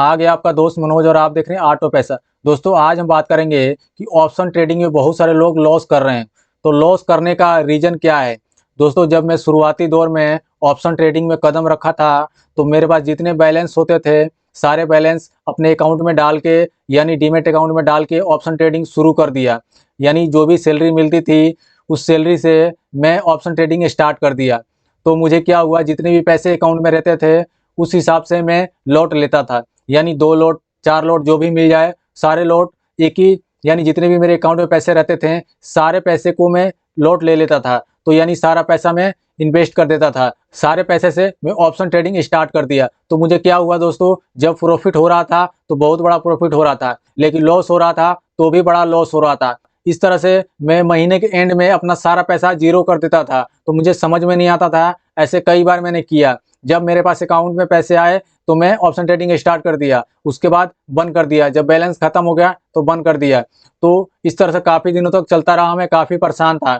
आ गया आपका दोस्त मनोज और आप देख रहे हैं ऑटो पैसा। दोस्तों आज हम बात करेंगे कि ऑप्शन ट्रेडिंग में बहुत सारे लोग लॉस कर रहे हैं। तो लॉस करने का रीजन क्या है? दोस्तों जब मैं शुरुआती दौर में ऑप्शन ट्रेडिंग में कदम रखा था तो मेरे पास जितने बैलेंस होते थे सारे बैलेंस अपने अकाउंट में डाल के यानी डीमेट अकाउंट में डाल के ऑप्शन ट्रेडिंग शुरू कर दिया। यानी जो भी सैलरी मिलती थी उस सैलरी से मैं ऑप्शन ट्रेडिंग स्टार्ट कर दिया। तो मुझे क्या हुआ, जितने भी पैसे अकाउंट में रहते थे उस हिसाब से मैं लॉट लेता था। यानी 2 लॉट 4 लॉट जो भी मिल जाए सारे लॉट एक ही, यानी जितने भी मेरे अकाउंट में पैसे रहते थे सारे पैसे को मैं लॉट ले लेता था। तो यानी सारा पैसा मैं इन्वेस्ट कर देता था। सारे पैसे से मैं ऑप्शन ट्रेडिंग स्टार्ट कर दिया। तो मुझे क्या हुआ दोस्तों, जब प्रॉफिट हो रहा था तो बहुत बड़ा प्रॉफिट हो रहा था, लेकिन लॉस हो रहा था तो भी बड़ा लॉस हो रहा था। इस तरह से मैं महीने के एंड में अपना सारा पैसा जीरो कर देता था। तो मुझे समझ में नहीं आता था, ऐसे कई बार मैंने किया। जब मेरे पास अकाउंट में पैसे आए तो मैं ऑप्शन ट्रेडिंग स्टार्ट कर दिया, उसके बाद बंद कर दिया। जब बैलेंस खत्म हो गया तो बंद कर दिया। तो इस तरह से काफ़ी दिनों तक चलता रहा, मैं काफ़ी परेशान था।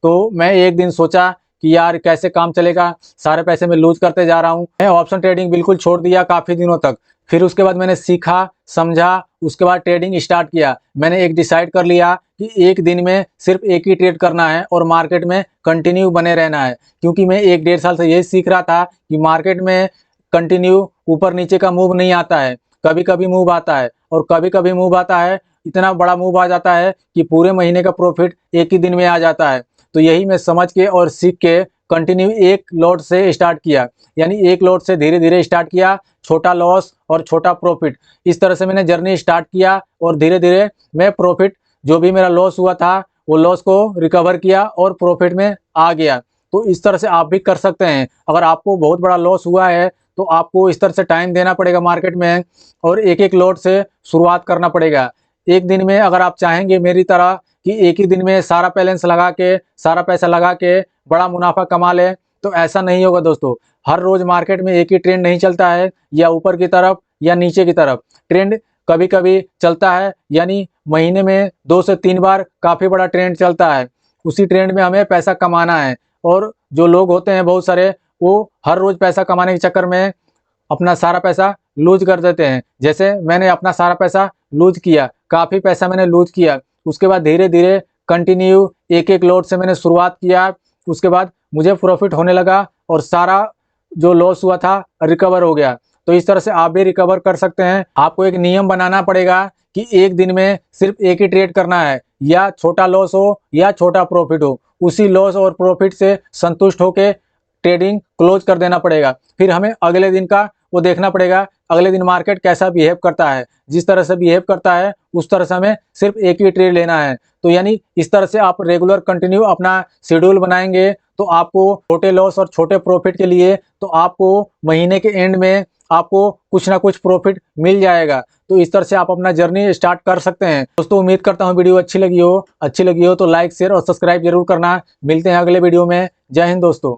तो मैं एक दिन सोचा कि यार कैसे काम चलेगा, सारे पैसे मैं लूज करते जा रहा हूँ। मैं ऑप्शन ट्रेडिंग बिल्कुल छोड़ दिया काफ़ी दिनों तक। फिर उसके बाद मैंने सीखा समझा, उसके बाद ट्रेडिंग स्टार्ट किया। मैंने एक डिसाइड कर लिया कि एक दिन में सिर्फ एक ही ट्रेड करना है और मार्केट में कंटिन्यू बने रहना है। क्योंकि मैं 1 डेढ़ साल से यही सीख रहा था कि मार्केट में कंटिन्यू ऊपर नीचे का मूव नहीं आता है, कभी कभी मूव आता है। और कभी कभी मूव आता है, इतना बड़ा मूव आ जाता है कि पूरे महीने का प्रॉफिट एक ही दिन में आ जाता है। तो यही मैं समझ के और सीख के कंटिन्यू एक लॉट से स्टार्ट किया। यानी एक लॉट से धीरे धीरे स्टार्ट किया, छोटा लॉस और छोटा प्रॉफिट। इस तरह से मैंने जर्नी स्टार्ट किया और धीरे धीरे मैं प्रॉफिट, जो भी मेरा लॉस हुआ था वो लॉस को रिकवर किया और प्रॉफिट में आ गया। तो इस तरह से आप भी कर सकते हैं। अगर आपको बहुत बड़ा लॉस हुआ है तो आपको इस तरह से टाइम देना पड़ेगा मार्केट में और एक एक लॉट से शुरुआत करना पड़ेगा। एक दिन में अगर आप चाहेंगे मेरी तरह कि एक ही दिन में सारा बैलेंस लगा के सारा पैसा लगा के बड़ा मुनाफा कमा लें, तो ऐसा नहीं होगा दोस्तों। हर रोज मार्केट में एक ही ट्रेंड नहीं चलता है, या ऊपर की तरफ या नीचे की तरफ। ट्रेंड कभी कभी चलता है, यानी महीने में 2 से 3 बार काफ़ी बड़ा ट्रेंड चलता है। उसी ट्रेंड में हमें पैसा कमाना है। और जो लोग होते हैं बहुत सारे, वो हर रोज पैसा कमाने के चक्कर में अपना सारा पैसा लूज कर देते हैं। जैसे मैंने अपना सारा पैसा लूज किया, काफ़ी पैसा मैंने लूज किया। उसके बाद धीरे धीरे कंटिन्यू एक एक लॉट से मैंने शुरुआत किया। उसके बाद मुझे प्रॉफिट होने लगा और सारा जो लॉस हुआ था रिकवर हो गया। तो इस तरह से आप भी रिकवर कर सकते हैं। आपको एक नियम बनाना पड़ेगा कि एक दिन में सिर्फ एक ही ट्रेड करना है, या छोटा लॉस हो या छोटा प्रॉफिट हो, उसी लॉस और प्रॉफिट से संतुष्ट होकर ट्रेडिंग क्लोज कर देना पड़ेगा। फिर हमें अगले दिन का वो देखना पड़ेगा, अगले दिन मार्केट कैसा बिहेव करता है। जिस तरह से बिहेव करता है उस तरह से हमें सिर्फ एक ही ट्रेड लेना है। तो यानी इस तरह से आप रेगुलर कंटिन्यू अपना शेड्यूल बनाएंगे तो आपको छोटे लॉस और छोटे प्रॉफिट के लिए तो आपको महीने के एंड में आपको कुछ ना कुछ प्रॉफिट मिल जाएगा। तो इस तरह से आप अपना जर्नी स्टार्ट कर सकते हैं। दोस्तों उम्मीद करता हूँ वीडियो अच्छी लगी हो तो लाइक शेयर और सब्सक्राइब जरूर करना। मिलते हैं अगले वीडियो में। जय हिंद दोस्तों।